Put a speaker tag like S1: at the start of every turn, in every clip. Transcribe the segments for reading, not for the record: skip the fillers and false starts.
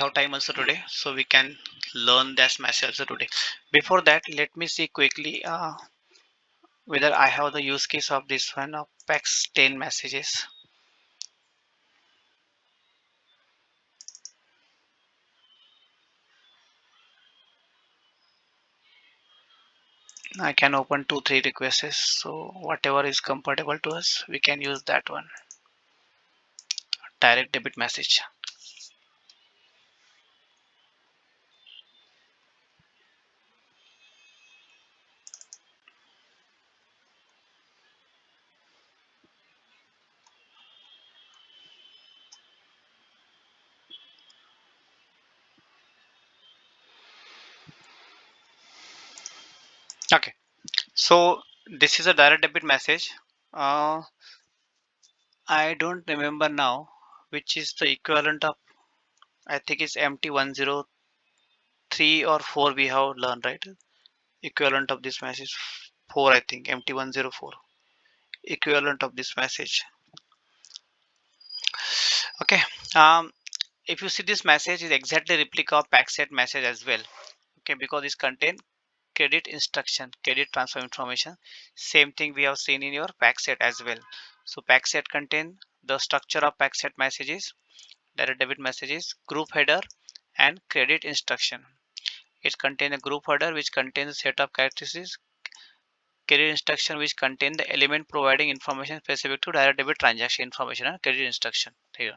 S1: have time also today, so we can learn that message also today. Before that, let me see quickly whether I have the use case of this one of PACS 10 messages. I can open 2-3 requests, so whatever is comfortable to us, we can use that one. Direct debit message. Okay, so this is a direct debit message. I don't remember now which is the equivalent of. I think it's MT103 or 4 we have learned, right? Equivalent of this message 4, I think MT104 equivalent of this message. Okay, um if you see, this message is exactly replica of PACS message as well. Okay, because it contain credit instruction, credit transfer information. Same thing we have seen in your PACS as well. So PACS contain the structure of PACS messages, direct debit messages, group header, and credit instruction. It contains a group header which contains a set of characteristics, credit instruction which contain the element providing information specific to direct debit transaction information, and credit instruction here.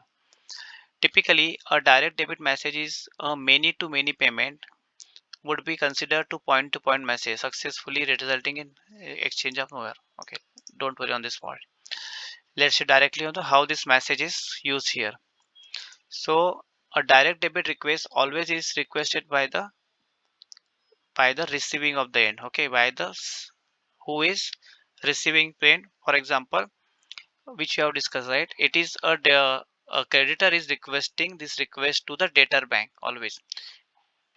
S1: Typically, a direct debit message is a many-to-many payment would be considered to point message successfully resulting in exchange of nowhere. Okay, don't worry on this part. Let's see directly on the how this message is used here. So a direct debit request always is requested by the receiving of the end. Okay, by the who is receiving payment. For example, which you have discussed, right? It is a creditor is requesting this request to the debtor bank always.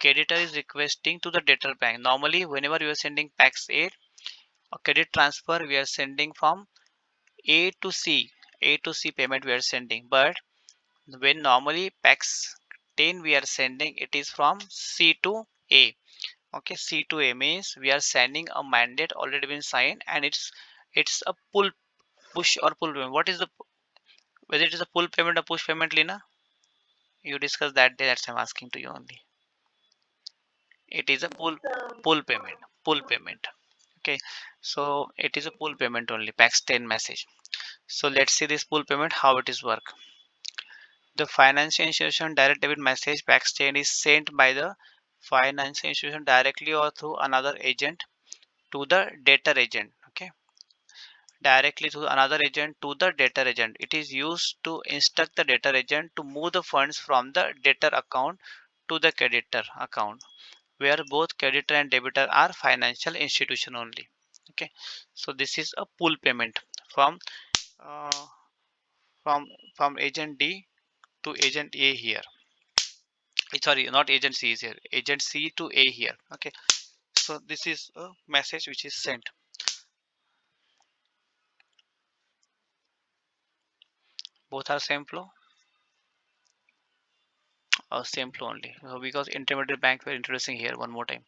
S1: Creditor is requesting to the debtor bank. Normally, whenever you are sending PACS 8, a credit transfer we are sending from A to C. A to C payment we are sending. But when normally PACS 10 we are sending, it is from C to A. Okay, C to A means we are sending a mandate already been signed, and it's a push or pull payment. What is the whether it is a pull payment or push payment, Lina? You discussed that day. That's I'm asking to you only. It is a pull payment. Pull payment. Okay, so it is a pull payment only. PACS 10 message. So let's see this pull payment how it is work. The financial institution direct debit message PACS 10 is sent by the financial institution directly or through another agent to the debtor agent. Okay, directly to another agent to the debtor agent. It is used to instruct the debtor agent to move the funds from the debtor account to the creditor account, where both creditor and debitor are financial institution only. Okay, so this is a pull payment from uh, from from agent D to agent A here. Sorry, not agent C is here, agent C to A here. Okay, so this is a message which is sent. Both are same flow, or same flow only, because intermediate bank we're introducing here one more time.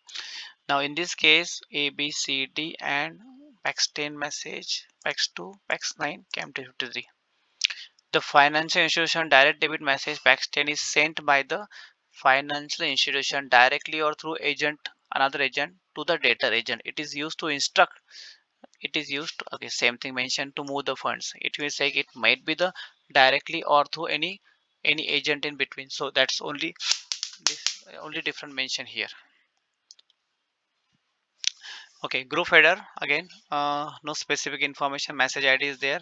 S1: Now in this case, A, B, C, D and PACS 10 message, PACS 2, PACS 9, KMT53. The financial institution direct debit message PACS 10 is sent by the financial institution directly or through agent, another agent to the debtor agent. It is used to instruct. It is used to, okay, same thing mentioned, to move the funds. It will say it might be the directly or through any agent in between. So that's only this only different mention here. Okay, group header again, no specific information. Message ID is there,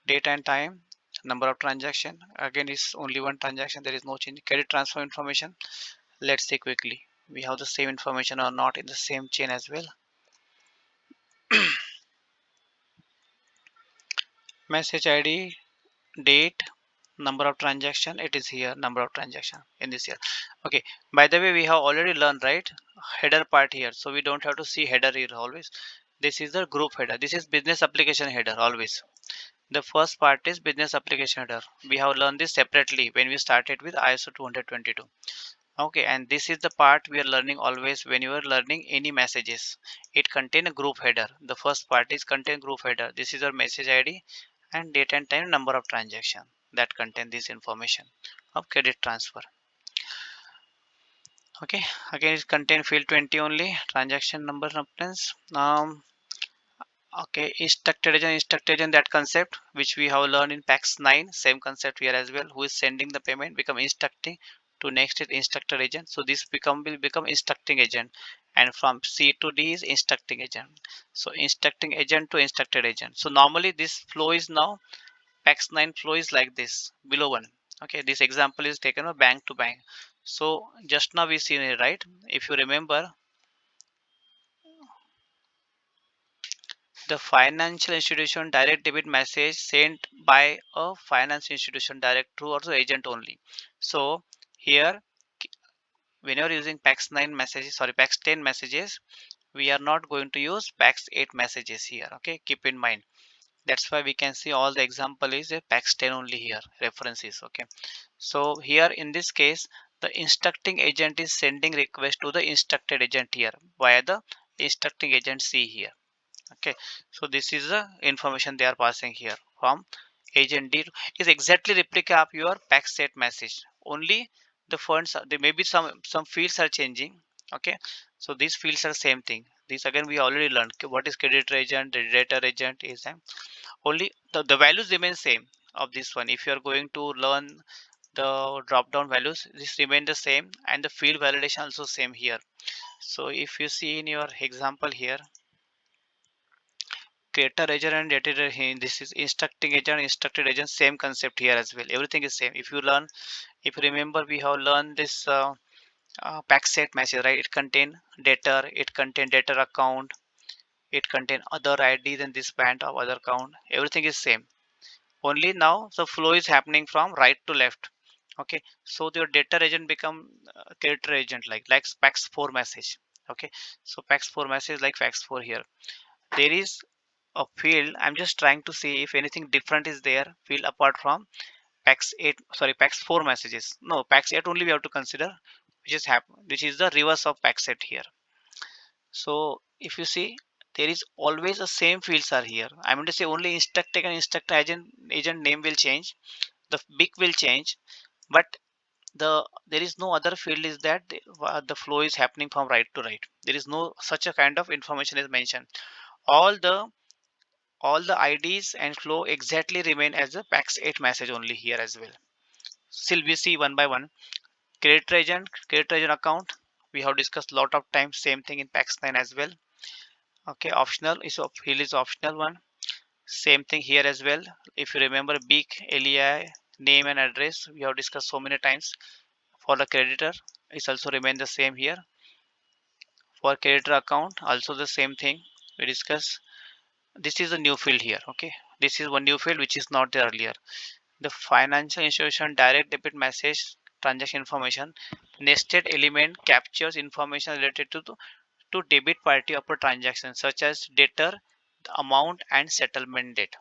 S1: date and time, number of transaction. Again, is only one transaction. There is no change. Credit transfer information. Let's see quickly. We have the same information or not in the same chain as well. Message ID, date, number of transaction. It is here. Number of transaction in this here. Okay. By the way, we have already learned, right? Header part here. So we don't have to see header here always. This is the group header. This is business application header always. The first part is business application header. We have learned this separately when we started with ISO20022. Okay, and this is the part we are learning always when you are learning any messages. It contain a group header. The first part is contain group header. This is your message ID and date and time, number of transaction that contain this information of credit transfer. Okay, again it contain field 20 only, transaction number reference. Okay, instructed agent, that concept which we have learned in PACS 9, same concept here as well. Who is sending the payment become instructing to next is instructor agent. So this will become instructing agent, and from C to D is instructing agent. So instructing agent to instructed agent. So normally this flow is now PACS 9 flow is like this below one. Okay, this example is taken of bank to bank. So just now we seen it, right? If you remember, the financial institution direct debit message sent by a finance institution direct through also agent only. So here when you are using PACS 9 messages, sorry, PACS 10 messages, we are not going to use PACS 8 messages here. Okay, keep in mind. That's why we can see all the example is a PACS 10 only here references. Okay, so here in this case the instructing agent is sending request to the instructed agent here via the instructing agent C here. Okay, so this is the information they are passing here from agent D is exactly replica of your pack set message. Only the funds there may be some fields are changing. Okay, so these fields are same thing. This again we already learned. Okay, what is creditor agent, the debtor agent is only the values remain same of this one. If you are going to learn the drop down values, this remain the same, and the field validation also same here. So if you see in your example here, creator agent and editor, this is instructing agent, instructed agent, same concept here as well. Everything is same. If you learn, if you remember, we have learned this pack set message, right? It contain debtor, it contain debtor account, it contain other ID than this band of other account. Everything is same. Only now the flow is happening from right to left. Okay, so your debtor agent become creator agent like PACS 4 message. Okay, so PACS 4 message like PACS 4 here. There is a field. I'm just trying to see if anything different is there field apart from PACS 8, sorry, PACS 4 messages. No, PACS 8 only we have to consider, which is the reverse of PACS 8 here. So if you see, there is always the same fields are here. I'm going to say only instructor and instructor agent name will change, the big will change, but there is no other field is that the flow is happening from right to right. There is no such a kind of information is mentioned. all the all the IDs and flow exactly remain as a PACS 8 message only here as well. Still we see one by one. Creditor agent account. We have discussed a lot of times, same thing in PACS 9 as well. Okay, optional is field is optional one. Same thing here as well. If you remember big LEI name and address, we have discussed so many times. For the creditor, it's also remain the same here. For creditor account, also the same thing we discuss. This is a new field here. Okay, this is one new field which is not there earlier. The financial institution direct debit message transaction information nested element captures information related to debit party of a transaction such as debtor, the amount and settlement date.